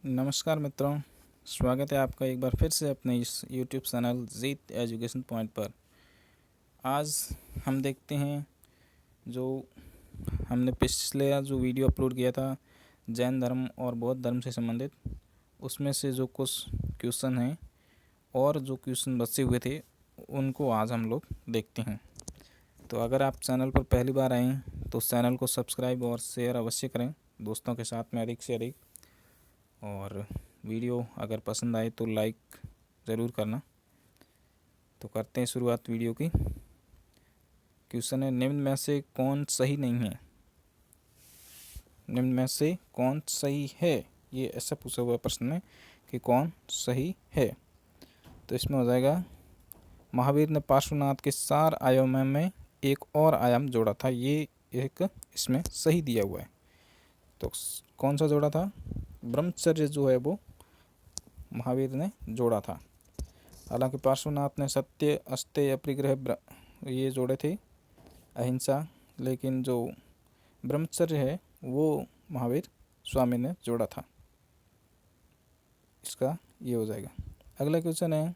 नमस्कार मित्रों, स्वागत है आपका एक बार फिर से अपने इस YouTube चैनल जीत एजुकेशन पॉइंट पर। आज हम देखते हैं जो हमने पिछले जो वीडियो अपलोड किया था जैन धर्म और बौद्ध धर्म से संबंधित, उसमें से जो कुछ क्वेश्चन हैं और जो क्वेश्चन बचे हुए थे उनको आज हम लोग देखते हैं। तो अगर आप चैनल पर पहली बार आए हैं तो चैनल को सब्सक्राइब और शेयर अवश्य करें दोस्तों के साथ में अधिक से अधिक, और वीडियो अगर पसंद आए तो लाइक ज़रूर करना। तो करते हैं शुरुआत वीडियो की। क्वेश्चन है, निम्न में से कौन सही नहीं है? निम्न में से कौन सही है, ये ऐसा पूछा हुआ प्रश्न है कि कौन सही है। तो इसमें हो जाएगा, महावीर ने पार्श्वनाथ के 4 आयामों में एक और आयाम जोड़ा था, ये एक इसमें सही दिया हुआ है। तो कौन सा जोड़ा था? ब्रह्मचर्य जो है वो महावीर ने जोड़ा था। हालांकि पार्श्वनाथ ने सत्य, अस्तेय, अपरिग्रह ये जोड़े थे, अहिंसा, लेकिन जो ब्रह्मचर्य है वो महावीर स्वामी ने जोड़ा था। इसका ये हो जाएगा। अगला क्वेश्चन है,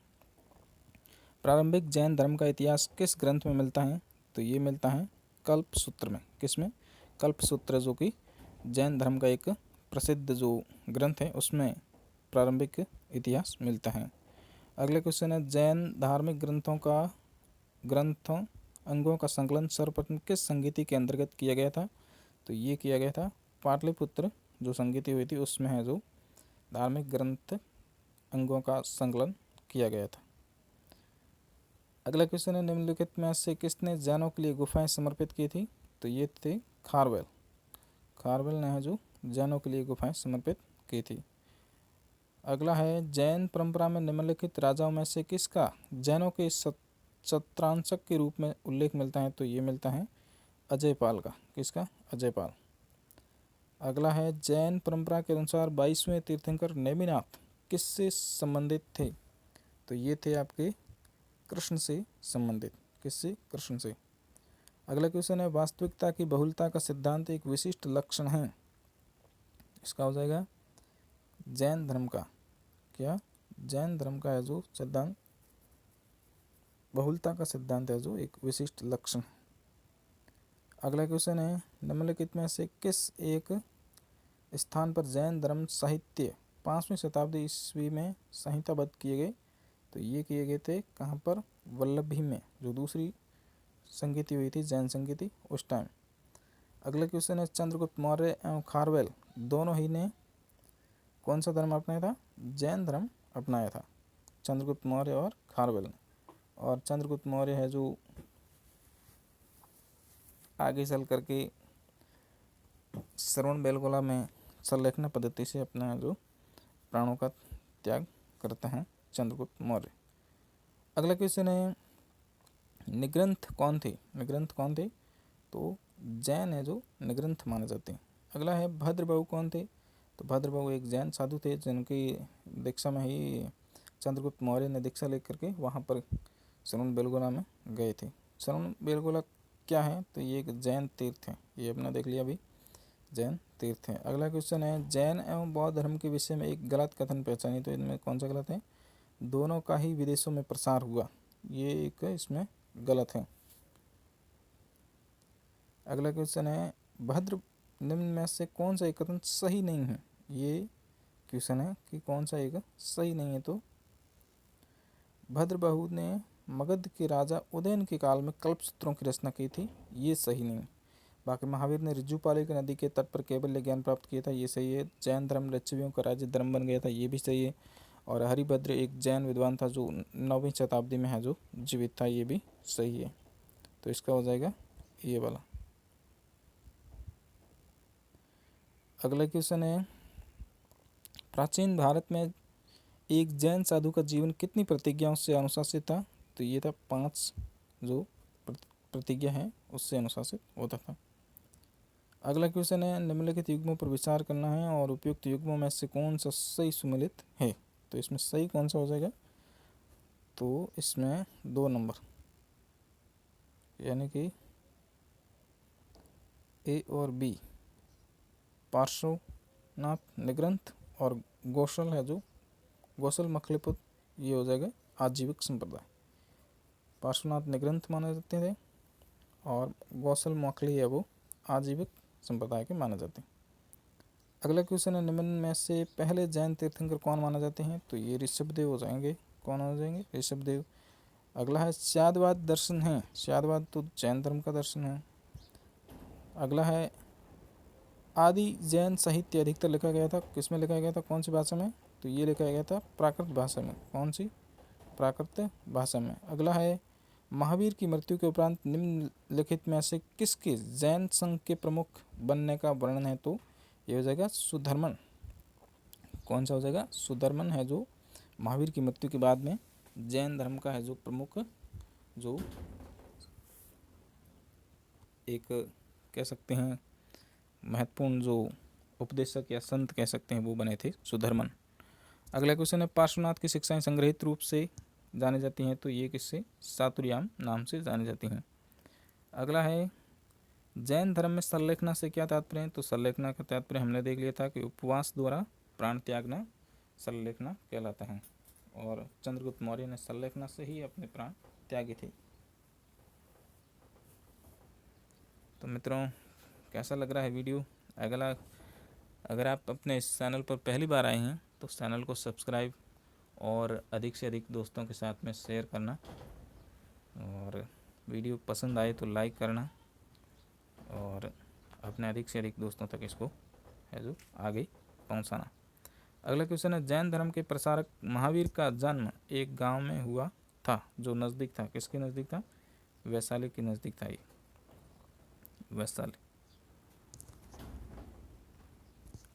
प्रारंभिक जैन धर्म का इतिहास किस ग्रंथ में मिलता है? तो ये मिलता है कल्प सूत्र में। किसमें? कल्प सूत्र, जो कि जैन धर्म का एक प्रसिद्ध जो ग्रंथ है उसमें प्रारंभिक इतिहास मिलता है। अगला क्वेश्चन है, जैन धार्मिक ग्रंथों अंगों का संकलन सर्वप्रथम किस संगीति के अंतर्गत किया गया था? तो ये किया गया था पाटलिपुत्र जो संगीति हुई थी उसमें है जो धार्मिक ग्रंथ अंगों का संकलन किया गया था। अगला क्वेश्चन है, निम्नलिखित में से किसने जैनों के लिए गुफाएं समर्पित की थी? तो ये थे खारवेल। खारवेल ने है जो जैनों के लिए गुफाएं समर्पित की थी। अगला है, जैन परंपरा में निम्नलिखित राजाओं में से किसका जैनों के छत्रांशक के रूप में उल्लेख मिलता है? तो ये मिलता है अजयपाल का। किसका? अजयपाल। अगला है, जैन परंपरा के अनुसार 22वें तीर्थंकर नेमिनाथ किससे संबंधित थे? तो ये थे आपके कृष्ण से संबंधित। किससे? कृष्ण से। अगला क्वेश्चन है, वास्तविकता की बहुलता का सिद्धांत एक विशिष्ट लक्षण है। इसका हो जाएगा जैन धर्म का। क्या? जैन धर्म का है जो सिद्धांत, बहुलता का सिद्धांत है जो एक विशिष्ट लक्षण। अगला क्वेश्चन है, निम्नलिखित में से किस एक स्थान पर जैन धर्म साहित्य 5वीं शताब्दी ईस्वी में संहिताबद्ध किए गए? तो ये किए गए थे कहाँ पर? वल्लभी में, जो दूसरी संगीति हुई थी जैन संगीति उस टाइम। अगला क्वेश्चन है, चंद्रगुप्त मौर्य एवं खारवेल दोनों ही ने कौन सा धर्म अपनाया था? जैन धर्म अपनाया था, चंद्रगुप्त मौर्य और खारवेल ने। और चंद्रगुप्त मौर्य है जो आगे चल करके श्रवण बेलगोला में संलेखना पद्धति से अपना जो प्राणों का त्याग करते हैं चंद्रगुप्त मौर्य। अगला क्वेश्चन है, निग्रंथ कौन थे? निग्रंथ कौन थे? तो जैन है जो निग्रंथ माने जाते हैं। अगला है, भद्रबाहु कौन थे? तो भद्रबाहु एक जैन साधु थे जिनकी दीक्षा में ही चंद्रगुप्त मौर्य ने दीक्षा लेकर के वहाँ पर श्रवण बेलगोला में गए थे। श्रवण बेलगोला क्या है? तो ये एक जैन तीर्थ है, ये अपना देख लिया अभी, जैन तीर्थ है। अगला क्वेश्चन है, जैन एवं बौद्ध धर्म के विषय में एक गलत कथन पहचानी। तो इनमें कौन सा गलत है? दोनों का ही विदेशों में प्रसार हुआ, ये एक इसमें गलत है। अगला क्वेश्चन है, भद्र निम्न में से कौन सा एक कथन सही नहीं है? ये क्वेश्चन है कि कौन सा एक सही नहीं है। तो भद्रबाहु ने मगध के राजा उदयन के काल में कल्पसूत्रों की रचना की थी, ये सही नहीं। बाकी महावीर ने ऋजुपालिक नदी के तट पर केवल ज्ञान प्राप्त किया था, ये सही है। जैन धर्म लिच्छवियों का राज्य धर्म बन गया था, ये भी सही है। और हरिभद्र एक जैन विद्वान था जो 9वीं शताब्दी में है जो जीवित था, ये भी सही है। तो इसका हो जाएगा ये वाला। अगला क्वेश्चन है, प्राचीन भारत में एक जैन साधु का जीवन कितनी प्रतिज्ञाओं से अनुशासित था? तो ये था 5 जो प्रतिज्ञा है उससे अनुशासित होता था। अगला क्वेश्चन है, निम्नलिखित युग्मों पर विचार करना है और उपयुक्त युग्मों में से कौन सा सही सुमेलित है? तो इसमें सही कौन सा हो जाएगा? तो इसमें 2 नंबर, यानी कि ए और बी, पार्श्वनाथ निग्रंथ और गोसल है जो गोसल मखलीपुत्र, ये हो जाएगा आजीविक संप्रदाय। पार्श्वनाथ निग्रंथ माने जाते थे और गौसल मखली है वो आजीविक संप्रदाय के माने जाते हैं। अगला क्वेश्चन है, निम्न में से पहले जैन तीर्थंकर कौन माने जाते हैं? तो ये ऋषभदेव हो जाएंगे। कौन हो जाएंगे? ऋषभदेव। अगला है स्यादवाद दर्शन है। स्यादवाद तो जैन धर्म का दर्शन है। अगला है आदि जैन साहित्य अधिकतर लिखा गया था, किसमें लिखा गया था, कौन सी भाषा में? तो ये लिखा गया था प्राकृत भाषा में। कौन सी? प्राकृत भाषा में। अगला है महावीर की मृत्यु के उपरांत निम्नलिखित में से किसके जैन संघ के प्रमुख बनने का वर्णन है? तो ये हो जाएगा सुधर्मन। कौन सा हो जाएगा? सुधर्मन है जो महावीर की मृत्यु के बाद में जैन धर्म का है जो प्रमुख, जो एक कह सकते हैं महत्वपूर्ण जो उपदेशक या संत कह सकते हैं वो बने थे सुधर्मन। अगला क्वेश्चन है, पार्श्वनाथ की शिक्षाएं संग्रहित रूप से जानी जाती हैं, तो ये किससे? सातुर्याम नाम से जानी जाती हैं। अगला है जैन धर्म में संलेखना से क्या तात्पर्य है? तो संलेखना का तात्पर्य हमने देख लिया था कि उपवास द्वारा प्राण त्यागना संलेखना कहलाता है, और चंद्रगुप्त मौर्य ने संलेखना से ही अपने प्राण त्यागे थे। तो मित्रों, कैसा लग रहा है वीडियो? अगर आप अपने इस चैनल पर पहली बार आए हैं तो चैनल को सब्सक्राइब और अधिक से अधिक दोस्तों के साथ में शेयर करना, और वीडियो पसंद आए तो लाइक करना, और अपने अधिक से अधिक दोस्तों तक इसको है जो आगे पहुंचाना। अगला क्वेश्चन है, जैन धर्म के प्रसारक महावीर का जन्म एक गांव में हुआ था जो नज़दीक था। किसके नज़दीक था? वैशाली के नज़दीक था ये, वैशाली।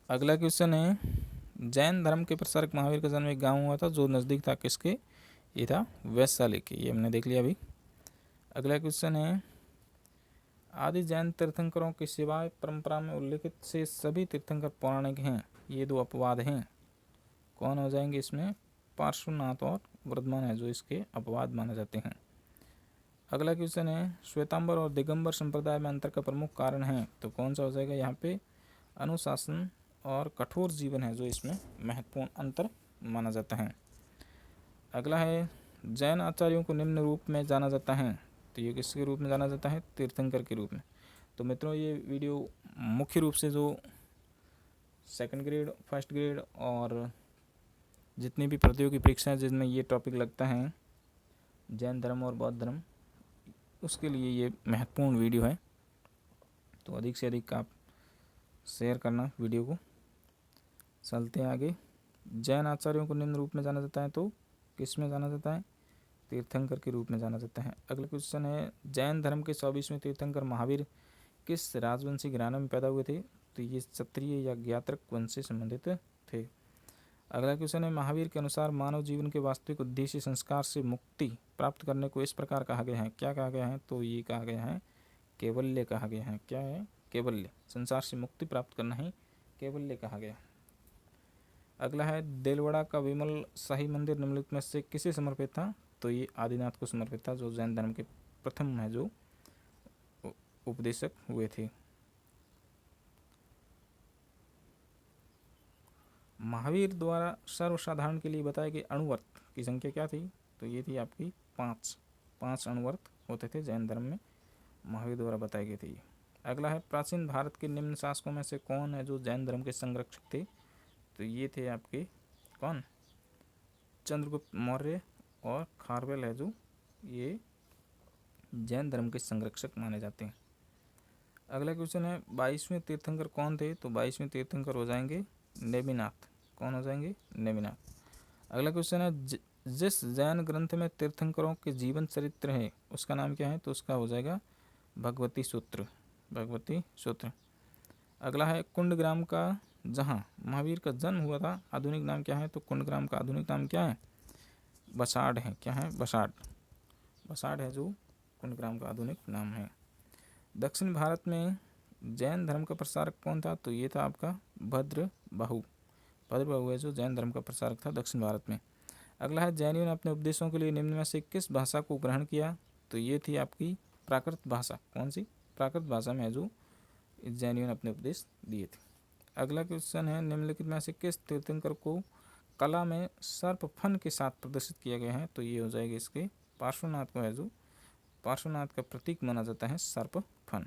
अगला क्वेश्चन है, जैन धर्म के प्रसारक महावीर का जन्म एक गांव हुआ था जो नज़दीक था। किसके? ये था वैशाली के। ये हमने देख लिया अभी। अगला क्वेश्चन है, आदि जैन तीर्थंकरों की सिवाय परंपरा में उल्लेखित से सभी तीर्थंकर पौराणिक हैं, ये दो अपवाद हैं। कौन हो जाएंगे इसमें? पार्श्वनाथ और वर्धमान है जो इसके अपवाद माने जाते हैं। अगला क्वेश्चन है, श्वेतांबर और दिगंबर संप्रदाय में अंतर का प्रमुख कारण है, तो कौन सा हो जाएगा? यहाँ पे अनुशासन और कठोर जीवन है जो इसमें महत्वपूर्ण अंतर माना जाता है। अगला है, जैन आचार्यों को निम्न रूप में जाना जाता है, तो ये किसके रूप में जाना जाता है? तीर्थंकर के रूप में। तो मित्रों, ये वीडियो मुख्य रूप से जो सेकंड ग्रेड, फर्स्ट ग्रेड और जितनी भी प्रतियोगी परीक्षाएं जिनमें ये टॉपिक लगता है, जैन धर्म और बौद्ध धर्म, उसके लिए ये महत्वपूर्ण वीडियो है। तो अधिक से अधिक आप शेयर करना वीडियो को। चलते हैं आगे। जैन आचार्यों को निम्न रूप में जाना जाता है, तो किस में जाना जाता है? तीर्थंकर के रूप में जाना जाता है। अगला क्वेश्चन है, जैन धर्म के 24वें तीर्थंकर महावीर किस राजवंशी घराने में पैदा हुए थे? तो ये क्षत्रिय या ज्ञात्रक वंश से संबंधित थे। अगला क्वेश्चन है, महावीर के अनुसार मानव जीवन के वास्तविक उद्देश्य संस्कार से मुक्ति प्राप्त करने को इस प्रकार कहा गया है। क्या कहा गया है? तो ये कहा गया है कैवल्य कहा गया है। क्या है? कैवल्य। संसार से मुक्ति प्राप्त करना ही कैवल्य कहा गया। अगला है, देलवाड़ा का विमल शाही मंदिर निम्नलिखित में से किसे समर्पित था? तो ये आदिनाथ को समर्पित था जो जैन धर्म के प्रथम है जो उपदेशक हुए थे। महावीर द्वारा सर्वसाधारण के लिए बताए गए अणुवर्त की संख्या क्या थी? तो ये थी आपकी 5 अणुवर्त होते थे जैन धर्म में, महावीर द्वारा बताए गए थे। अगला है, प्राचीन भारत के निम्न शासकों में से कौन है जो जैन धर्म के संरक्षक थे? तो ये थे आपके कौन? चंद्रगुप्त मौर्य और खारवेल है जो ये जैन धर्म के संरक्षक माने जाते हैं। अगला क्वेश्चन है, 22वें तीर्थंकर कौन थे? तो 22वें तीर्थंकर हो जाएंगे नेमिनाथ। कौन हो जाएंगे? नेमिनाथ। अगला क्वेश्चन है, जिस जैन ग्रंथ में तीर्थंकरों के जीवन चरित्र है उसका नाम क्या है? तो उसका हो जाएगा भगवती सूत्र। भगवती सूत्र। अगला है, कुंडग्राम का जहाँ महावीर का जन्म हुआ था आधुनिक नाम क्या है? तो कुंडग्राम का आधुनिक नाम क्या है? बसाड़ है। क्या है? बसाड़। बसाड़ है जो कुंडग्राम का आधुनिक नाम है। दक्षिण भारत में जैन धर्म का प्रसारक कौन था? तो ये था आपका भद्रबाहु। भद्रबाहु है जो जैन धर्म का प्रसारक था दक्षिण भारत में। अगला है, जैनियों ने अपने उपदेशों के लिए निम्न में से किस भाषा को ग्रहण किया? तो ये थी आपकी प्राकृत भाषा। कौन सी? प्राकृत भाषा में है जो जैनियों ने अपने उपदेश दिए थे। अगला क्वेश्चन है निम्नलिखित में से किस तीर्थंकर को कला में सर्प फन के साथ प्रदर्शित किया गया है? तो ये हो जाएगा इसके पार्श्वनाथ को है जो पार्श्वनाथ का प्रतीक माना जाता है सर्प फन।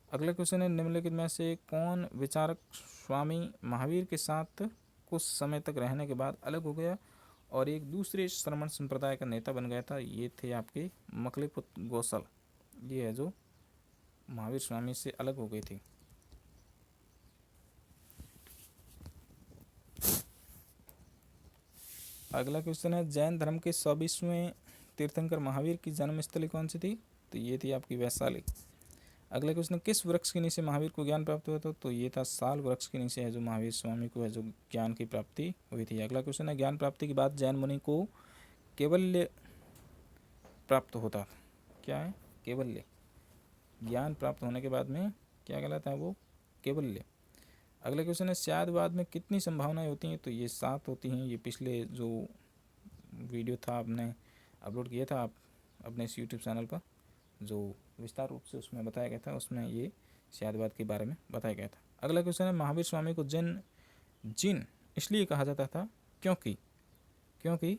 अगला क्वेश्चन है निम्नलिखित में से कौन विचारक स्वामी महावीर के साथ कुछ समय तक रहने के बाद अलग हो गया और एक दूसरे श्रमण संप्रदाय का नेता बन गया था? ये थे आपके मकलीपुत्र गोसल। ये है जो महावीर स्वामी से अलग हो गई थी। अगला क्वेश्चन है जैन धर्म के 24वें तीर्थंकर महावीर की जन्मस्थली कौन सी थी? तो ये थी आपकी वैशाली। अगला क्वेश्चन किस वृक्ष के नीचे महावीर को ज्ञान प्राप्त हुआ था? तो ये था साल वृक्ष के नीचे है जो महावीर स्वामी को है जो ज्ञान की प्राप्ति हुई थी। अगला क्वेश्चन है ज्ञान प्राप्ति के बाद जैन मुनि को केवल्य प्राप्त होता था। क्या है? केवल्य। ज्ञान प्राप्त होने के बाद में क्या कहलाता है? वो केवल्य। अगला क्वेश्चन है शायदवाद में कितनी संभावनाएं होती हैं? तो ये 7 होती हैं। ये पिछले जो वीडियो था आपने अपलोड किया था आप अपने इस यूट्यूब चैनल पर जो विस्तार रूप से उसमें बताया गया था, उसमें ये शायदवाद के बारे में बताया गया था। अगला क्वेश्चन है महावीर स्वामी को जिन इसलिए कहा जाता था क्योंकि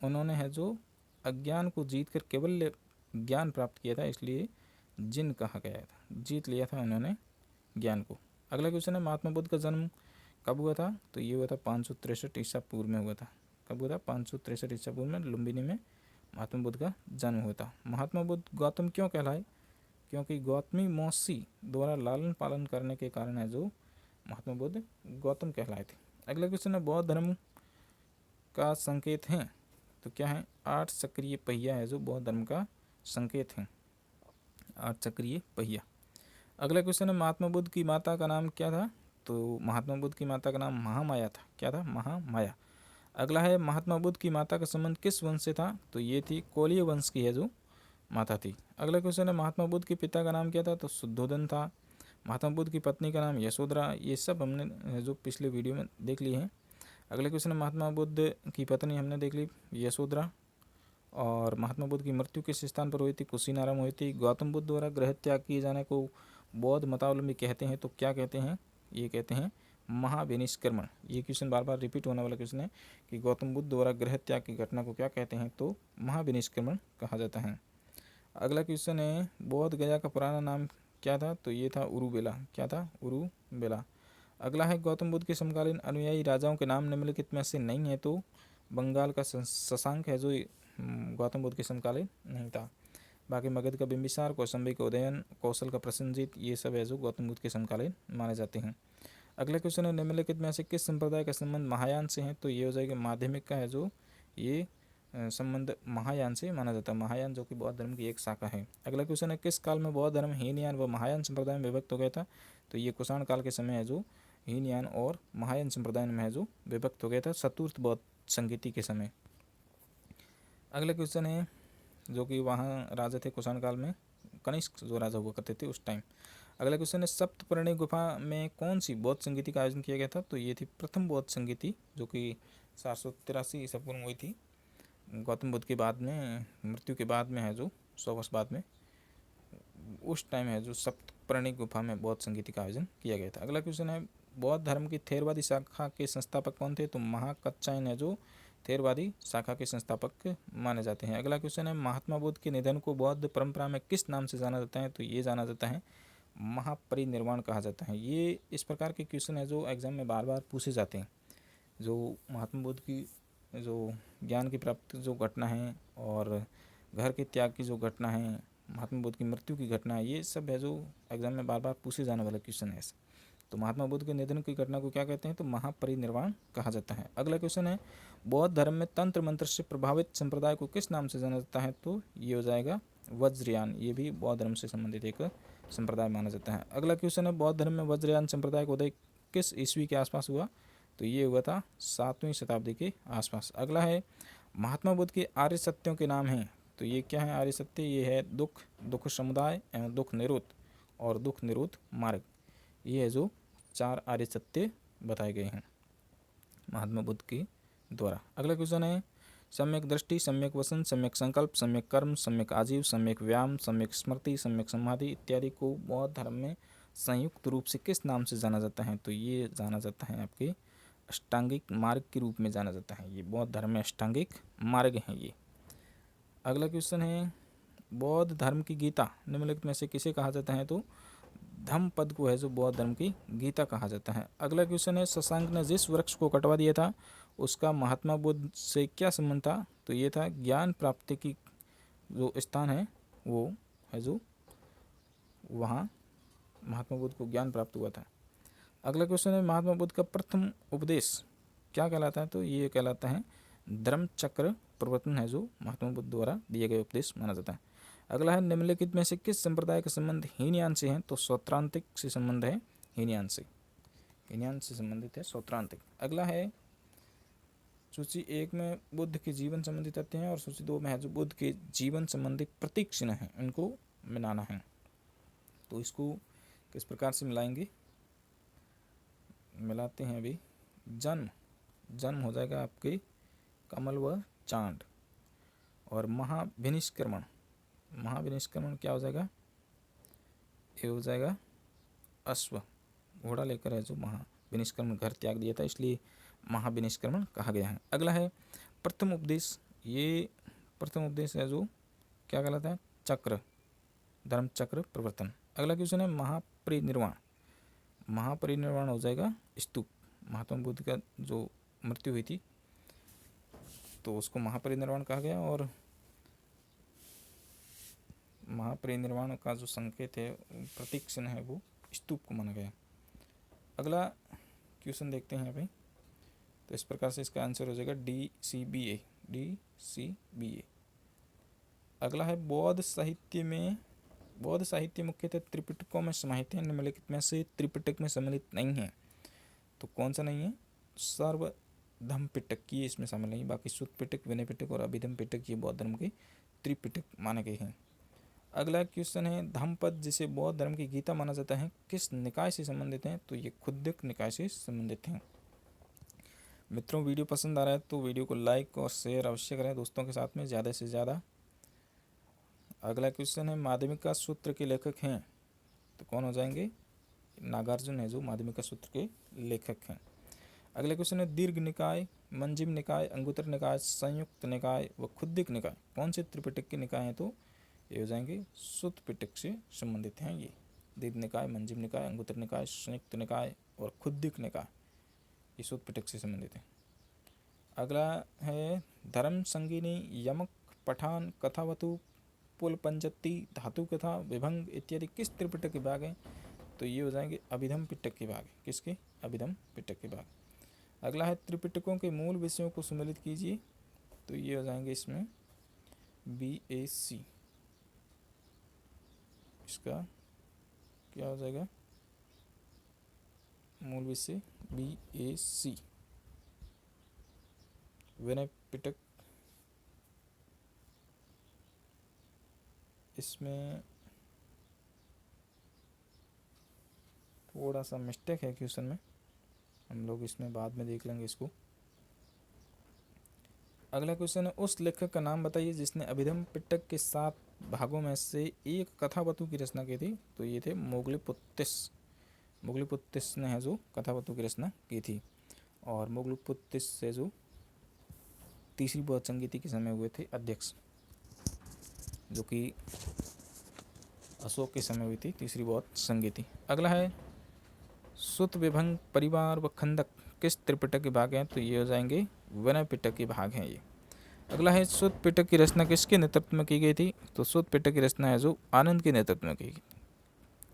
उन्होंने है जो अज्ञान को जीत कर केवल ज्ञान प्राप्त किया था, इसलिए जिन कहा गया था। जीत लिया था उन्होंने ज्ञान को। अगला क्वेश्चन है महात्मा बुद्ध का जन्म कब हुआ था? तो ये हुआ था 563 ईसा पूर्व में हुआ था। कब हुआ था? 563 ईसा पूर्व में लुम्बिनी में महात्मा बुद्ध का जन्म हुआ था। महात्मा बुद्ध गौतम क्यों कहलाए? क्योंकि गौतमी मौसी द्वारा लालन पालन करने के कारण है जो महात्मा बुद्ध गौतम कहलाए थे। अगला क्वेश्चन है बौद्ध धर्म का संकेत है? तो क्या है? 8 चक्रीय पहिया है जो बौद्ध धर्म का संकेत है। 8 चक्रीय पहिया। अगला क्वेश्चन है महात्मा बुद्ध की माता का नाम क्या था? तो महात्मा बुद्ध की माता का नाम महामाया था। क्या था? महामाया। अगला है महात्मा बुद्ध की माता का संबंध किस वंश से था? तो ये थी कोलीय वंश की है जो माता थी। अगला क्वेश्चन है महात्मा बुद्ध के पिता का नाम क्या था? तो शुद्धोधन था। महात्मा बुद्ध की पत्नी का नाम यशोधरा। ये सब हमने जो पिछले वीडियो में देख लिए हैं। अगले क्वेश्चन है महात्मा बुद्ध की पत्नी हमने देख ली यशोधरा। और महात्मा बुद्ध की मृत्यु किस स्थान पर हुई थी? कुशीनारा में हुई थी। गौतम बुद्ध द्वारा गृह त्याग किए जाने को बौद्ध मतावलंबी कहते हैं तो क्या कहते हैं? ये कहते हैं महाविनिष्क्रमण। ये क्वेश्चन बार बार रिपीट होने वाला क्वेश्चन है कि गौतम बुद्ध द्वारा गृह त्याग की घटना को क्या कहते हैं? तो महाविनिष्क्रमण कहा जाता है। अगला क्वेश्चन है बौद्ध गया का पुराना नाम क्या था? तो ये था उरुबेला। क्या था? उरुबेला। अगला है गौतम बुद्ध के समकालीन अनुयायी राजाओं के नाम निम्नलिखित में से नहीं है? तो बंगाल का शशांक है जो गौतम बुद्ध के समकालीन नहीं था। बाकी मगध का बिंबिसार, कौशंबी का उदयन, कौशल का प्रसेनजीत, ये सब है जो गौतम बुद्ध के समकालीन माने जाते हैं। अगला क्वेश्चन है निम्नलिखित में से किस संप्रदाय का संबंध महायान से है? तो ये हो जाएगा माध्यमिक का है जो ये संबंध महायान से माना जाता है। महायान जो कि बौद्ध धर्म की एक शाखा है। अगला क्वेश्चन है किस काल में बौद्ध धर्म हीनयान व महायान संप्रदाय में विभक्त हो गया था? तो ये कुषाण काल के समय है जो हीनयान और महायान संप्रदाय में है जो विभक्त हो गया था चतुर्थ बौद्ध संगीति के समय। अगला क्वेश्चन है जो कि वहाँ राजा थे कुषाण काल में, कनिष्क जो राजा हुआ करते थे उस टाइम। अगला क्वेश्चन है सप्तपर्णी गुफा में कौन सी बौद्ध संगीति का आयोजन किया गया था? तो ये थी प्रथम बौद्ध संगीति जो कि 783 ईसा पूर्व में हुई थी। गौतम बुद्ध के बाद में मृत्यु के बाद में है जो 100 वर्ष बाद में उस टाइम है जो सप्तपर्णी गुफा में बौद्ध संगीति का आयोजन किया गया था। अगला क्वेश्चन है बौद्ध धर्म की थेरवादी शाखा के संस्थापक कौन थे? तो महाकच्चायन है जो थेरवादी शाखा के संस्थापक माने जाते हैं। अगला क्वेश्चन है महात्मा बुद्ध के निधन को बौद्ध परंपरा में किस नाम से जाना जाता है? तो ये जाना जाता है महापरिनिर्वाण कहा जाता है। ये इस प्रकार के क्वेश्चन है जो एग्जाम में बार बार पूछे जाते हैं। जो महात्मा बुद्ध की जो ज्ञान की प्राप्ति जो घटना है और घर के त्याग की जो घटना है, महात्मा बुद्ध की मृत्यु की घटना है, ये सब है जो एग्जाम में बार बार पूछे जाने वाला क्वेश्चन है। तो महात्मा बुद्ध के निधन की घटना को क्या कहते हैं? तो महापरिनिर्वाण कहा जाता है। अगला क्वेश्चन है बौद्ध धर्म में तंत्र मंत्र से प्रभावित संप्रदाय को किस नाम से जाना जाता है? तो ये हो जाएगा वज्रयान। ये भी बौद्ध धर्म से संबंधित एक संप्रदाय माना जाता है। अगला क्वेश्चन है बौद्ध धर्म में वज्रयान संप्रदाय का उदय किस ईस्वी के आसपास हुआ? तो ये हुआ था 7वीं शताब्दी के आसपास। अगला है महात्मा बुद्ध के आर्य सत्यों के नाम हैं। तो ये क्या है आर्य सत्य? ये है दुख, दुख समुदाय एवं दुख निरोध और दुख निरोध मार्ग। ये है जो 4 आर्य सत्य बताए गए हैं महात्मा बुद्ध के द्वारा। अगला क्वेश्चन है सम्यक दृष्टि, सम्यक वसन, सम्यक संकल्प, सम्यक कर्म, सम्यक आजीव, सम्यक व्यायाम, सम्यक स्मृति, सम्यक समाधि इत्यादि को बौद्ध धर्म में संयुक्त रूप से किस नाम से जाना जाता है? तो ये जाना जाता है आपके अष्टांगिक मार्ग के रूप में जाना जाता है। ये बौद्ध धर्म में अष्टांगिक मार्ग है ये। अगला क्वेश्चन है, बौद्ध धर्म की गीता निम्नलिखित में से किसे कहा जाता है? तो धम्मपद को है जो बौद्ध धर्म की गीता कहा जाता है। अगला क्वेश्चन है, शशांक ने जिस वृक्ष को कटवा दिया था उसका महात्मा बुद्ध से क्या संबंध था? तो ये था ज्ञान प्राप्ति की जो स्थान है वो है जो वहाँ महात्मा बुद्ध को ज्ञान प्राप्त हुआ था। अगला क्वेश्चन है, महात्मा बुद्ध का प्रथम उपदेश क्या कहलाता है? तो ये कहलाता है धर्म चक्र प्रवर्तन है जो महात्मा बुद्ध द्वारा दिए गए उपदेश माना जाता है। अगला है, निम्नलिखित में से किस संप्रदाय का संबंध हीनयान से है? तो सौत्रांतिक से संबंध है हीनयान से। हीनयान से संबंधित है सौत्रांतिक। अगला है, सूची 1 में बुद्ध के जीवन संबंधी तथ्य हैं और सूची 2 में है जो बुद्ध के जीवन संबंधी प्रतीक चिन्ह हैं, इनको मिलाना है। तो इसको किस प्रकार से मिलाएंगे? मिलाते हैं अभी। जन्म हो जाएगा आपके कमल व चांद, और महाविनिष्क्रमण क्या हो जाएगा? ये हो जाएगा अश्व, घोड़ा लेकर है जो महाविनिष्क्रमण घर त्याग दिया था, इसलिए महाविनिष्क्रमण कहा गया है। अगला है प्रथम उपदेश। ये प्रथम उपदेश है जो क्या कहलाता है? चक्र, धर्म चक्र प्रवर्तन। अगला क्वेश्चन है, महापरिनिर्वाण हो जाएगा स्तूप। महात्मा बुद्ध का जो मृत्यु हुई थी तो उसको महापरिनिर्वाण कहा गया, और महापरिनिर्वाण का जो संकेत है प्रतीक चिन्ह है वो स्तूप को माना गया। अगला क्वेश्चन देखते हैं यहाँ पे। तो इस प्रकार से इसका आंसर हो जाएगा DCBA। अगला है, बौद्ध साहित्य मुख्यतः त्रिपिटकों में समाहित है, निम्नलिखित में से त्रिपिटक में सम्मिलित नहीं है। तो कौन सा नहीं है? सर्वधर्म पिटक ये इसमें शामिल नहीं। बाकी सुत्त पिटक, विनय पिटक और अभिधम पिटक ये बौद्ध धर्म के त्रिपिटक माने गए हैं। अगला क्वेश्चन है, धम्मपद जिसे बौद्ध धर्म की गीता माना जाता है किस निकाय से संबंधित है? तो ये खुद्दक निकाय से संबंधित हैं। मित्रों, वीडियो पसंद आ रहा है तो वीडियो को लाइक और शेयर अवश्य करें दोस्तों के साथ में ज़्यादा से ज़्यादा। अगला क्वेश्चन है, माध्यमिका सूत्र के लेखक हैं तो कौन हो जाएंगे? नागार्जुन है जो माध्यमिका सूत्र के लेखक हैं। अगला क्वेश्चन है, दीर्घ निकाय, मंजिम निकाय, अंगुत्तर निकाय, संयुक्त निकाय व खुद्दिक निकाय कौन से त्रिपिटक के निकाय हैं? तो ये हो जाएंगे सुत्त पिटक से संबंधित हैं। ये दीर्घ निकाय, मंजिम निकाय, अंगुत्तर निकाय, संयुक्त निकाय और खुद्दिक निकाय ये सुत्त पिटक से संबंधित हैं। अगला है, धर्म संगीनी, यमक, पठान, कथावतु, पुल पंचत्ती, धातु कथा, विभंग इत्यादि किस त्रिपिटक के भाग हैं? तो ये हो जाएंगे अभिधम पिटक के भाग। किसके? अभिधम पिटक के भाग। अगला है, त्रिपिटकों के मूल विषयों को सम्मिलित कीजिए। तो ये हो जाएंगे इसमें BAC। इसका क्या हो जाएगा? मूल विषय BAC। विनय पिटक, इसमें थोड़ा सा मिस्टेक है क्वेश्चन में, हम लोग इसमें बाद में देख लेंगे इसको। अगला क्वेश्चन है, उस लेखक का नाम बताइए जिसने अभिधम पिटक के 7 भागों में से एक कथावतु की रचना की थी। तो ये थे मोगलीपुत्तिस ने है जो कथावतु की रचना की थी, और मोगलीपुत्तिस से जो तीसरी बौद्ध संगीति के समय हुए थे अध्यक्ष, जो कि अशोक के समय हुई थी तीसरी बौद्ध संगीति। अगला है, सुत, विभंग, परिवार व खंडक किस त्रिपिटक के भाग हैं? तो ये हो जाएंगे विनय पिटक के भाग हैं ये। अगला है, सुत पिटक की रचना किसके नेतृत्व में की गई थी? तो सुत पिटक की रचना है जो आनंद के नेतृत्व में की गई,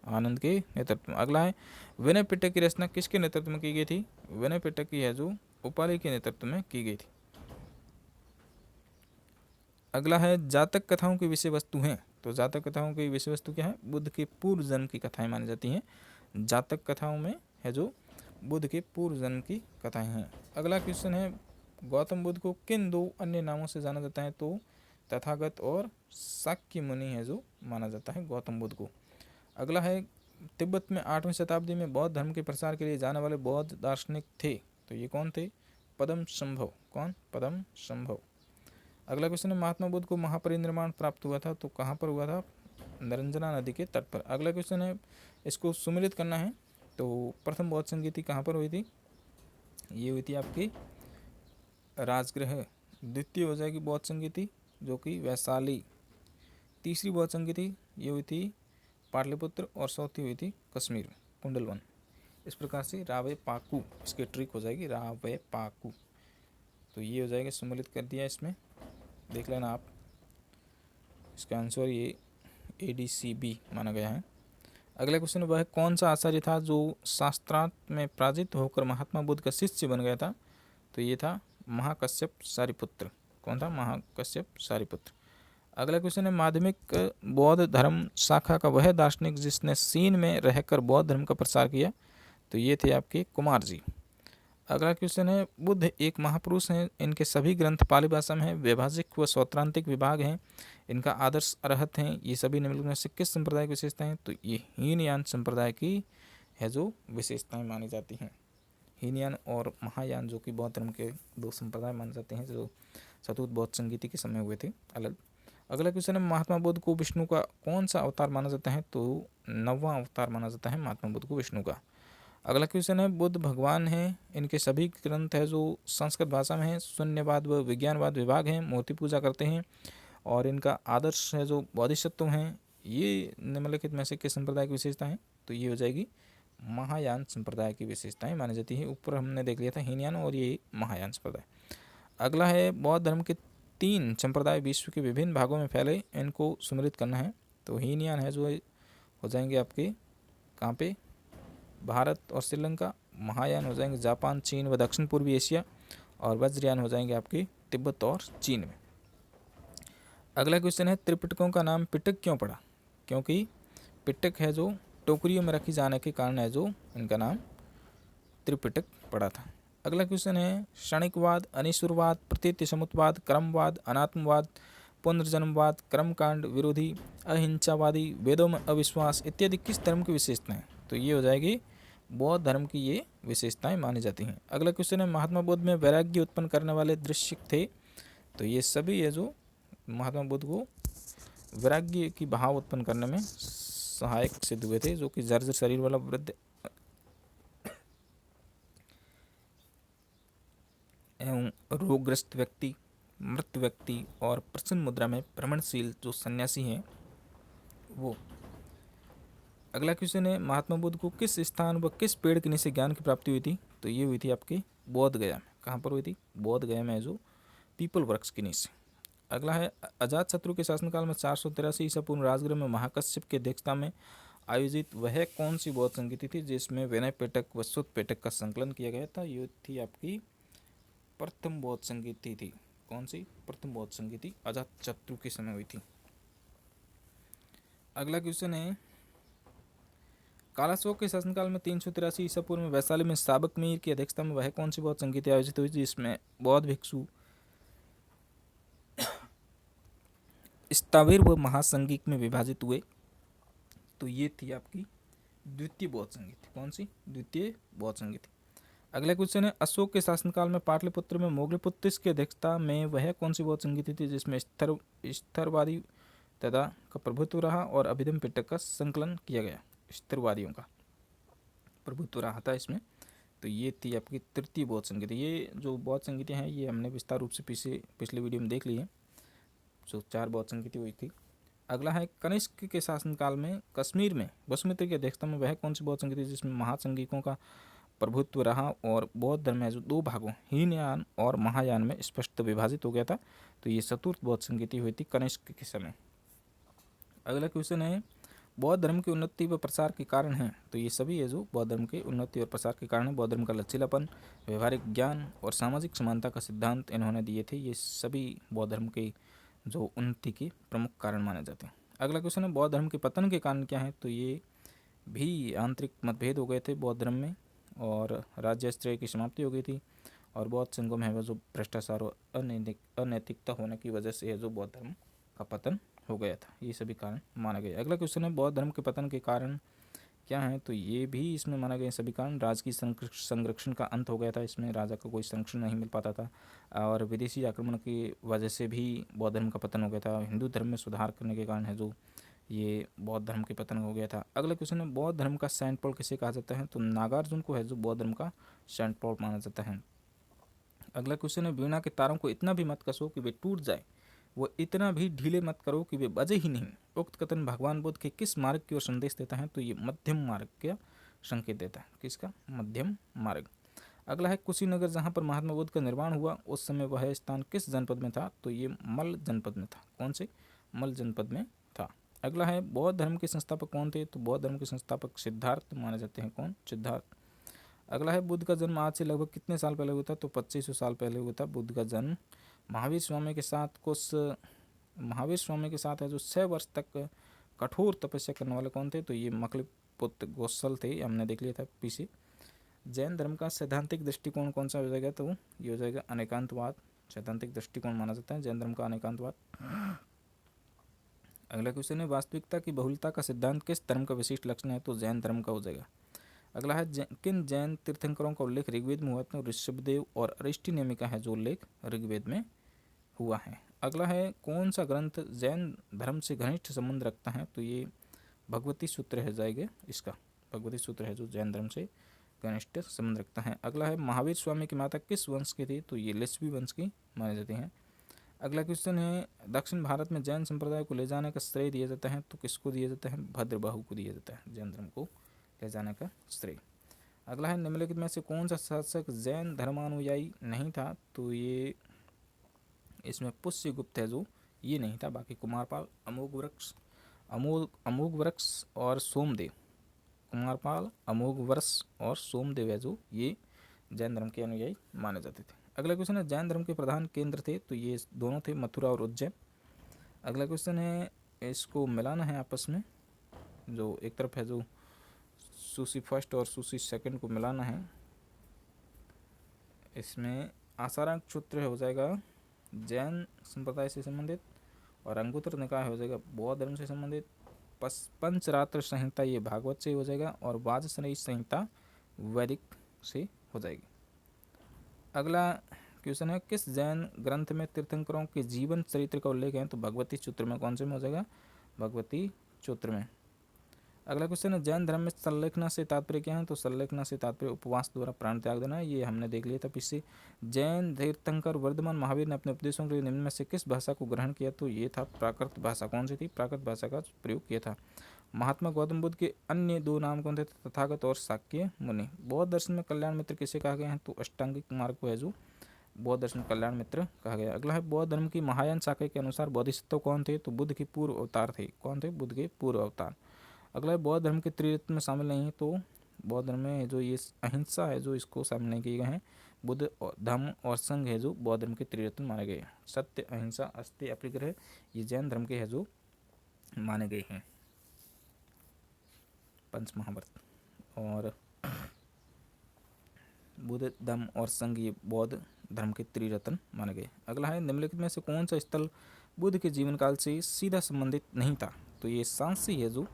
आनंद के नेतृत्व में। अगला है, विनय पिटक की रचना किसके नेतृत्व में की गई थी? विनय पिटक की है जो उपाली के नेतृत्व में की गई थी। अगला है, जातक कथाओं की विषय वस्तु हैं। तो जातक कथाओं की विषय वस्तु क्या है? बुद्ध के पूर्व जन्म की कथाएं मानी जाती हैं। जातक कथाओं में है जो बुद्ध के पूर्व जन्म की कथाएं हैं। अगला क्वेश्चन है, गौतम बुद्ध को किन 2 अन्य नामों से जाना जाता है? तो तथागत और शाक्य मुनि है जो माना जाता है गौतम बुद्ध को। अगला है, तिब्बत में 8वीं शताब्दी में बौद्ध धर्म के प्रसार के लिए जाने वाले बौद्ध दार्शनिक थे। तो ये कौन थे? पद्मसंभव। कौन? पद्मसंभव। अगला क्वेश्चन है, महात्मा बुद्ध को महापरिनिर्वाण प्राप्त हुआ था तो कहाँ पर हुआ था? निरंजना नदी के तट पर। अगला क्वेश्चन है, इसको सुमिलित करना है। तो प्रथम बौद्ध संगीति कहाँ पर हुई थी? ये हुई थी आपकी राजगृह। द्वितीय हो जाएगी बौद्ध संगीति जो कि वैशाली। तीसरी बौद्ध संगीति ये हुई थी पाटलिपुत्र, और चौथी हुई थी कश्मीर में कुंडलवन। इस प्रकार से रावे पाकू इसकी ट्रिक हो जाएगी, रावे पाकू। तो ये हो जाएगा, सम्मिलित कर दिया इसमें, देख लेना आप। इसका आंसर ये ADCB माना गया है। अगला क्वेश्चन, वह कौन सा आचार्य था जो शास्त्रार्थ में पराजित होकर महात्मा बुद्ध का शिष्य बन गया था? तो ये था महाकश्यप सारिपुत्र। कौन था? महाकश्यप सारिपुत्र। अगला क्वेश्चन है, माध्यमिक बौद्ध धर्म शाखा का वह दार्शनिक जिसने चीन में रहकर बौद्ध धर्म का प्रसार किया? तो ये थे आपके कुमार जी। अगला क्वेश्चन है, बुद्ध एक महापुरुष हैं, इनके सभी ग्रंथ पाली भाषा में हैं, वैभाषिक व सौत्रांतिक विभाग हैं, इनका आदर्श अरहत हैं, ये सभी निम्नलिखित में से किस संप्रदाय की विशेषताएं? तो ये हीनयान संप्रदाय की है जो विशेषताएं मानी जाती हैं। हीनयान और महायान जो कि बौद्ध धर्म के दो संप्रदाय माने जाते हैं जो चतुर्थ बौद्ध संगीति के समय हुए थे अलग। अगला क्वेश्चन है, महात्मा बुद्ध को विष्णु का कौन सा अवतार माना जाता है? तो 9वां अवतार माना जाता है महात्मा बुद्ध को विष्णु का। अगला क्वेश्चन है, बुद्ध भगवान हैं, इनके सभी ग्रंथ है जो संस्कृत भाषा में है, शून्यवाद व विज्ञानवाद विभाग हैं, मूर्ति पूजा करते हैं, और इनका आदर्श है जो बोधिसत्व हैं। ये निम्नलिखित में से किस संप्रदाय की विशेषता है? तो ये हो जाएगी महायान संप्रदाय की विशेषताएं मानी जाती है। ऊपर हमने देख लिया था हीनयान और ये महायान संप्रदाय। अगला है, बौद्ध धर्म के 3 संप्रदाय विश्व के विभिन्न भागों में फैले, इनको सुमिलित करना है। तो हीनयान है जो हो जाएंगे आपके कहाँ पे? भारत और श्रीलंका। महायान हो जाएंगे जापान, चीन व दक्षिण पूर्वी एशिया, और वज्रयान हो जाएंगे आपके तिब्बत और चीन में। अगला क्वेश्चन है, त्रिपिटकों का नाम पिटक क्यों पड़ा? क्योंकि पिटक है जो टोकरियों में रखी जाने के कारण है जो इनका नाम त्रिपिटक पड़ा था। अगला क्वेश्चन है, क्षणिकवाद, अनिश्वरवाद, प्रतीति समुत्वाद, क्रमवाद, अनात्मवाद, पुनर्जन्मवाद, कर्मकांड विरोधी, अहिंसावादी, वेदों में अविश्वास इत्यादि किस धर्म की विशेषताएं? तो ये हो जाएगी बौद्ध धर्म की ये विशेषताएं मानी जाती हैं। अगला क्वेश्चन है, महात्मा बुद्ध में वैराग्य उत्पन्न करने वाले दृश्य थे? तो ये सभी है जो महात्मा बुद्ध को वैराग्य की भाव उत्पन्न करने में सहायक सिद्ध हुए थे, जो कि जर्जर शरीर वाला वृद्ध एवं रोगग्रस्त व्यक्ति, मृत व्यक्ति और प्रसन्न मुद्रा में भ्रमणशील जो सन्यासी हैं वो। अगला क्वेश्चन है, महात्मा बुद्ध को किस स्थान व किस पेड़ के नीचे ज्ञान की प्राप्ति हुई थी? तो ये हुई थी आपके बोध गया में। कहाँ पर हुई थी? बोध गया में, जो पीपल वृक्ष के नीचे। अगला है, अजात शत्रु के शासनकाल में 483 ईसा पूर्व राजगृह में महाकश्यप की अध्यक्षता में आयोजित वह कौन सी बौद्ध संगीति थी जिसमें विनय पेटक व सुत पेटक का संकलन किया गया था? ये थी आपकी प्रथम बौद्ध संगीति थी। कौन सी? प्रथम बौद्ध संगीति अजात शत्रु के समय हुई थी। अगला क्वेश्चन है, कालाशोक के शासनकाल में 383 ईसा पूर्व में वैशाली में साबक मीर की अध्यक्षता में वह कौन सी बौद्ध संगीति आयोजित हुई जिसमें बौद्ध भिक्षु स्थाविर व महासंगीत में विभाजित हुए? तो ये थी आपकी द्वितीय बौद्ध संगीति। कौन सी? द्वितीय बौद्ध संगीति। अगला क्वेश्चन है, अशोक के शासनकाल में पाटलिपुत्र में मोगलपुत्र की अध्यक्षता में वह कौन सी बौद्ध संगीति थी जिसमें स्थिरवादी तथा का प्रभुत्व रहा और अभिधम पिटक का संकलन किया गया? स्थिरवादियों का प्रभुत्व रहा था इसमें। तो ये थी आपकी तृतीय बौद्ध संगीति। ये जो बौद्ध संगीति हैं ये हमने विस्तार रूप से पिछले वीडियो में देख ली है, जो 4 बौद्ध संगीति हुई थी। अगला है, कनिष्क के शासनकाल में कश्मीर में वसुमित्र की अध्यक्षता में वह कौन सी बौद्ध संगीति जिसमें महासंगीकों का प्रभुत्व रहा और बौद्ध धर्म है जो 2 भागों हीनयान और महायान में स्पष्ट विभाजित हो गया था? तो ये चतुर्थ बौद्ध संगीति हुई थी कनिष्क के समय। अगला क्वेश्चन है, बौद्ध धर्म की उन्नति व प्रसार के कारण हैं? तो ये सभी है जो बौद्ध धर्म के उन्नति और प्रसार के कारण है। बौद्ध धर्म का लचीलापन, व्यवहारिक ज्ञान और सामाजिक समानता का सिद्धांत इन्होंने दिए थे। ये सभी बौद्ध धर्म के जो उन्नति के प्रमुख कारण माने जाते हैं। अगला क्वेश्चन है, बौद्ध धर्म के पतन के कारण क्या है? तो ये भी आंतरिक मतभेद हो गए थे बौद्ध धर्म में, और राज्याश्रय की समाप्ति हो गई थी, और बौद्ध संघों में है जो भ्रष्टाचार और अनैतिकता होने की वजह से है जो बौद्ध धर्म का पतन हो गया था। ये सभी कारण माना गया। अगला क्वेश्चन है, बौद्ध धर्म के पतन के कारण क्या है? तो ये भी इसमें माना गया सभी कारण। राजकीय संरक्षण का अंत हो गया था, इसमें राजा को कोई संरक्षण नहीं मिल पाता था, और विदेशी आक्रमण की वजह से भी बौद्ध धर्म का पतन हो गया था। हिंदू धर्म में सुधार करने के कारण है जो ये बौद्ध धर्म के पतन हो गया था। अगला क्वेश्चन है बौद्ध धर्म का सेंट पॉल किसे कहा जाता है, तो नागार्जुन को है जो बौद्ध धर्म का सेंट पॉल माना जाता है। अगला क्वेश्चन है वीणा के तारों को इतना भी मत कसो कि वे टूट जाए, वो इतना भी ढीले मत करो कि वे बजे ही नहीं। उक्त कथन भगवान बुद्ध के किस मार्ग की ओर संदेश देता है, तो ये मध्यम मार्ग का संकेत देता है। किसका? मध्यम मार्ग। अगला है कुशीनगर जहाँ पर महात्मा बुद्ध का निर्माण हुआ उस समय वह स्थान किस जनपद में था, तो ये मल्ल जनपद में था। कौन से? मल्ल जनपद में था। अगला है बौद्ध धर्म के संस्थापक कौन थे, तो बौद्ध धर्म के संस्थापक सिद्धार्थ माने जाते हैं। कौन? सिद्धार्थ। अगला है बुद्ध का जन्म आज से लगभग कितने साल पहले हुआ था, तो 2500 साल पहले हुआ था बुद्ध का जन्म। महावीर स्वामी के साथ है जो 6 वर्ष तक कठोर तपस्या करने वाले कौन थे, तो ये मकलिपुत्र गोसल थे, हमने देख लिया था पीछे। जैन धर्म का सैद्धांतिक दृष्टिकोण कौन सा हो जाएगा, तो ये हो जाएगा अनेकांतवाद। सैद्धांतिक दृष्टिकोण माना जाता है जैन धर्म का अनेकांतवाद। अगला क्वेश्चन है वास्तविकता की बहुलता का सिद्धांत किस धर्म का विशिष्ट लक्षण है, तो जैन धर्म का हो जाएगा। अगला है किन जैन तीर्थंकरों का उल्लेख ऋग्वेद में हुआ, तो ऋषभदेव और अरिष्टनेमि का है जो उल्लेख ऋग्वेद में हुआ है। अगला है कौन सा ग्रंथ जैन धर्म से घनिष्ठ संबंध रखता है, तो ये भगवती सूत्र है जाएगा इसका। भगवती सूत्र है जो जैन धर्म से घनिष्ठ संबंध रखता है। अगला है महावीर स्वामी की माता किस वंश की थी, तो ये लिच्छवी वंश की मानी जाती हैं। अगला क्वेश्चन है दक्षिण भारत में जैन संप्रदाय को ले जाने का श्रेय दिया जाता है, तो किसको दिया जाता है? भद्रबाहु को दिया जाता है जैन धर्म को ले जाने का श्रेय। अगला है निम्नलिखित में से कौन सा शासक जैन धर्मानुयायी नहीं था, तो ये इसमें पुष्यगुप्त है जो ये नहीं था। बाकी कुमारपाल, अमोघ वृक्ष और सोमदेव, कुमारपाल, अमोघ वृक्ष और सोमदेव है जो ये जैन धर्म के अनुयायी माने जाते थे। अगला क्वेश्चन है जैन धर्म के प्रधान केंद्र थे, तो ये दोनों थे मथुरा और उज्जैन। अगला क्वेश्चन है इसको मिलाना है आपस में, जो एक तरफ है जो सूसी फर्स्ट और सूसी सेकंड को मिलाना है। इसमें आसाराम सूत्र हो जाएगा जैन संप्रदाय से संबंधित और अंगुत्तर निकाय हो जाएगा बौद्ध धर्म से संबंधित। पंचरात्र संहिता ये भागवत से हो जाएगा और वाजसनेयी संहिता वैदिक से हो जाएगी। अगला क्वेश्चन है किस जैन ग्रंथ में तीर्थंकरों के जीवन चरित्र का उल्लेख है, तो भगवती सूत्र में। कौन से में हो जाएगा? भगवती सूत्र में। अगला क्वेश्चन है जैन धर्म में संलेखना से तात्पर्य क्या है, तो संलेखना से तात्पर्य उपवास द्वारा प्राण त्याग देना है, ये हमने देख लिया था पीछे। जैन तीर्थंकर वर्धमान महावीर ने अपने उपदेशों के लिए निम्न में से किस भाषा को ग्रहण किया, तो ये था प्राकृत भाषा। कौन सी थी? प्राकृत भाषा का प्रयोग किया था। महात्मा गौतम बुद्ध के अन्य दो नाम कौन थे? तथागत और शाक्य मुनि। बौद्ध दर्शन में कल्याण मित्र किसे कहा गया है, तो अष्टांगिक मार्ग को है जो बौद्ध दर्शन कल्याण मित्र कहा गया। अगला है बौद्ध धर्म की महायान शाखा के अनुसार बोधिसत्व कौन थे, तो बुद्ध के पूर्व अवतार थे। कौन थे? बुद्ध के पूर्व अवतार। अगला है बौद्ध धर्म के त्रिरत्न में शामिल नहीं है, तो बौद्ध धर्म में जो ये अहिंसा है जो इसको शामिल नहीं किए गए हैं। बुद्ध धम्म और संघ है जो बौद्ध धर्म के त्रिरत्न माने गए हैं। सत्य, अहिंसा, अस्तेय, अपरिग्रह ये जैन धर्म के है जो माने गए हैं पंच महाव्रत। और बुद्ध, धम्म और संघ ये बौद्ध धर्म के त्रिरत्न माने गए। अगला है निम्नलिखित में से कौन सा स्थल बुद्ध के जीवन काल से सीधा संबंधित नहीं था, तो ये सांसी है जो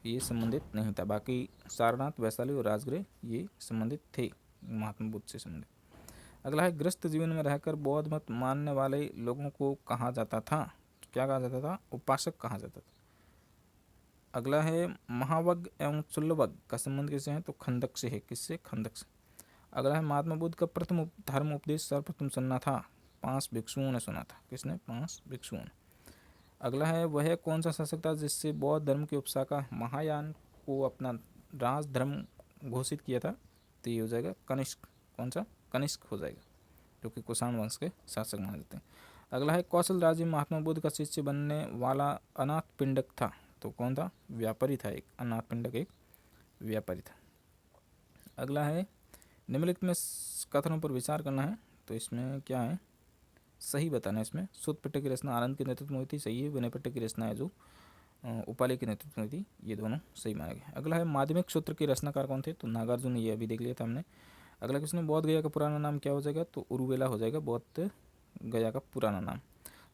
ये संबंधित नहीं था। बाकी सारनाथ, वैशाली और राजगृह ये संबंधित थे महात्मा बुद्ध से संबंधित। अगला है गृहस्थ जीवन में रहकर बौद्ध मत मानने वाले लोगों को कहा जाता था, क्या कहा जाता था? उपासक कहा जाता था। अगला है महावग एवं चुल्लवग का संबंध किससे है, तो खंदक से है। किससे? खंदक से। अगला है महात्मा बुद्ध का प्रथम धर्म उपदेश सर्वप्रथम सुनना था 5 भिक्षुओं ने सुना था। किसने? 5 भिक्षुओं ने। अगला है वह कौन सा शासक था जिससे बौद्ध धर्म की उपशाखा महायान को अपना राज धर्म घोषित किया था, तो ये हो जाएगा कनिष्क। कौन सा? कनिष्क हो जाएगा, जो कि कुषाण वंश के शासक माने जाते हैं। अगला है कौशल राज्य में महात्मा बुद्ध का शिष्य बनने वाला अनाथ पिंडक था, तो कौन था? व्यापारी था एक। अनाथ पिंडक एक व्यापारी था। अगला है निम्नलिखित में कथनों पर विचार करना है, तो इसमें क्या है सही बताना है। इसमें शुद्ध पिटक की रचना आनंद के नेतृत्व में हुई थी, सही है। विनय पिटक की रचना है जो उपाली के नेतृत्व में हुई थी, ये दोनों सही माने गए। अगला है माध्यमिक सूत्र के रचनाकार कौन थे, तो नागार्जुन, ये अभी देख लिया था हमने। अगला क्वेश्चन बौद्ध गया का पुराना नाम क्या हो जाएगा, तो उरुवेला हो जाएगा बौद्ध गया का पुराना नाम।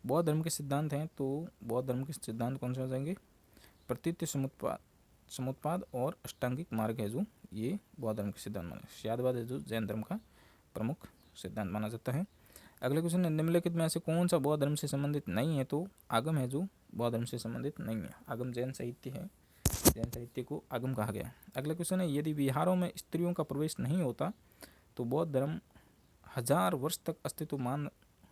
बौद्ध धर्म के सिद्धांत हैं, तो बौद्ध धर्म के सिद्धांत कौन से हो जाएंगे? प्रतीत्य समुत्पाद और अष्टांगिक मार्ग है जो ये बौद्ध धर्म के सिद्धांत माने। शादवाद है जो जैन धर्म का प्रमुख सिद्धांत माना जाता है। अगले क्वेश्चन है, निम्नलिखित में से कौन सा बौद्ध धर्म से संबंधित नहीं है? तो आगम है जो बौद्ध धर्म से संबंधित नहीं है। आगम जैन साहित्य है, जैन साहित्य को आगम कहा गया है। अगला क्वेश्चन है, यदि विहारों में स्त्रियों का प्रवेश नहीं होता तो बौद्ध धर्म 1000 वर्ष तक अस्तित्व मान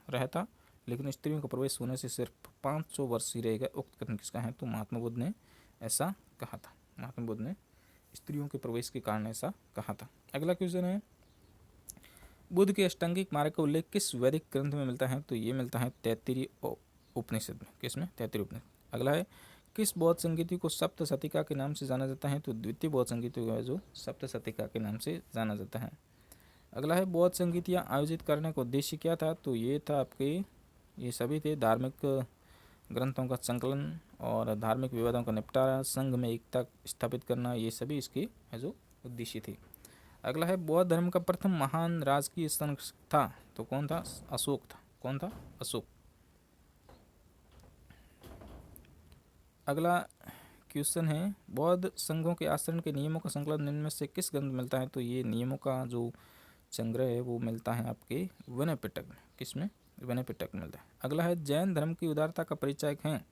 रहता, लेकिन स्त्रियों का प्रवेश होने से सिर्फ 500 वर्ष ही रहेगा। उक्त कथन किसका है? तो महात्मा बुद्ध ने ऐसा कहा था। महात्मा बुद्ध ने स्त्रियों के प्रवेश के कारण ऐसा कहा था। अगला क्वेश्चन है, बुद्ध के अष्टांगिक मार्ग का उल्लेख किस वैदिक ग्रंथ में मिलता है? तो ये मिलता है तैत्तिरीय उपनिषद में। किसमें? तैत्तिरीय उपनिषद। अगला है, किस बौद्ध संगीति को सप्त शतिका के नाम से जाना जाता है? तो द्वितीय बौद्ध संगीति को जो सप्त शतिका के नाम से जाना जाता है। अगला है, बौद्ध संगीतियाँ आयोजित करने का उद्देश्य क्या था? तो ये था आपके, ये सभी थे धार्मिक ग्रंथों का संकलन और धार्मिक विवादों का निपटारा, संघ में एकता स्थापित करना, ये सभी इसके जो उद्देश्य थे। अगला है, बौद्ध धर्म का प्रथम महान राजकीय संघ था, तो कौन था? अशोक था। कौन था? अशोक। अगला क्वेश्चन है, बौद्ध संघों के आचरण के नियमों का संकलन निम्न में से किस ग्रंथ मिलता है? तो ये नियमों का जो संग्रह है वो मिलता है आपके विनय पिटक में। किसमें? विनय पिटक में मिलता है। अगला है, जैन धर्म की उदारता का परिचायक है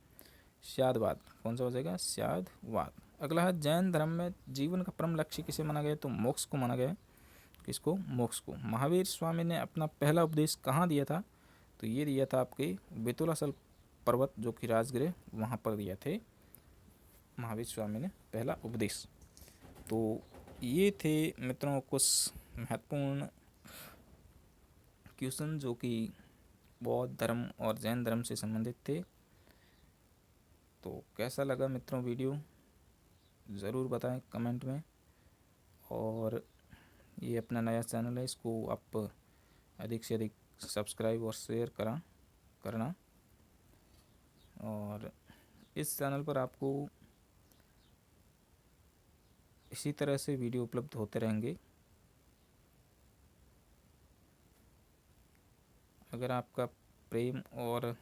स्यादवाद। कौन सा हो जाएगा? स्यादवाद। अगला है, जैन धर्म में जीवन का परम लक्ष्य किसे माना गया? तो मोक्ष को माना गया। किसको? मोक्ष को। महावीर स्वामी ने अपना पहला उपदेश कहाँ दिया था? तो ये दिया था आपके बेतुलासल पर्वत जो कि राजगृह, वहाँ पर दिया थे महावीर स्वामी ने पहला उपदेश। तो ये थे मित्रों कुछ महत्वपूर्ण क्वेश्चन जो कि बौद्ध धर्म और जैन धर्म से संबंधित थे। तो कैसा लगा मित्रों वीडियो, ज़रूर बताएं कमेंट में। और ये अपना नया चैनल है, इसको आप अधिक से अधिक सब्सक्राइब और शेयर करना। और इस चैनल पर आपको इसी तरह से वीडियो उपलब्ध होते रहेंगे। अगर आपका प्रेम और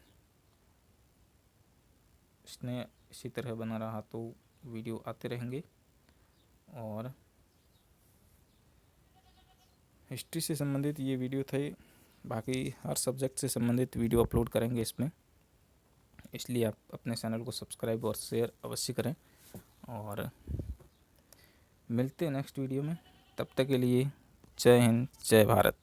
स्नेह इसी तरह बना रहा तो वीडियो आते रहेंगे। और हिस्ट्री से संबंधित ये वीडियो थे, बाकी हर सब्जेक्ट से संबंधित वीडियो अपलोड करेंगे इसमें, इसलिए आप अपने चैनल को सब्सक्राइब और शेयर अवश्य करें। और मिलते हैं नेक्स्ट वीडियो में, तब तक के लिए जय हिंद, जय भारत।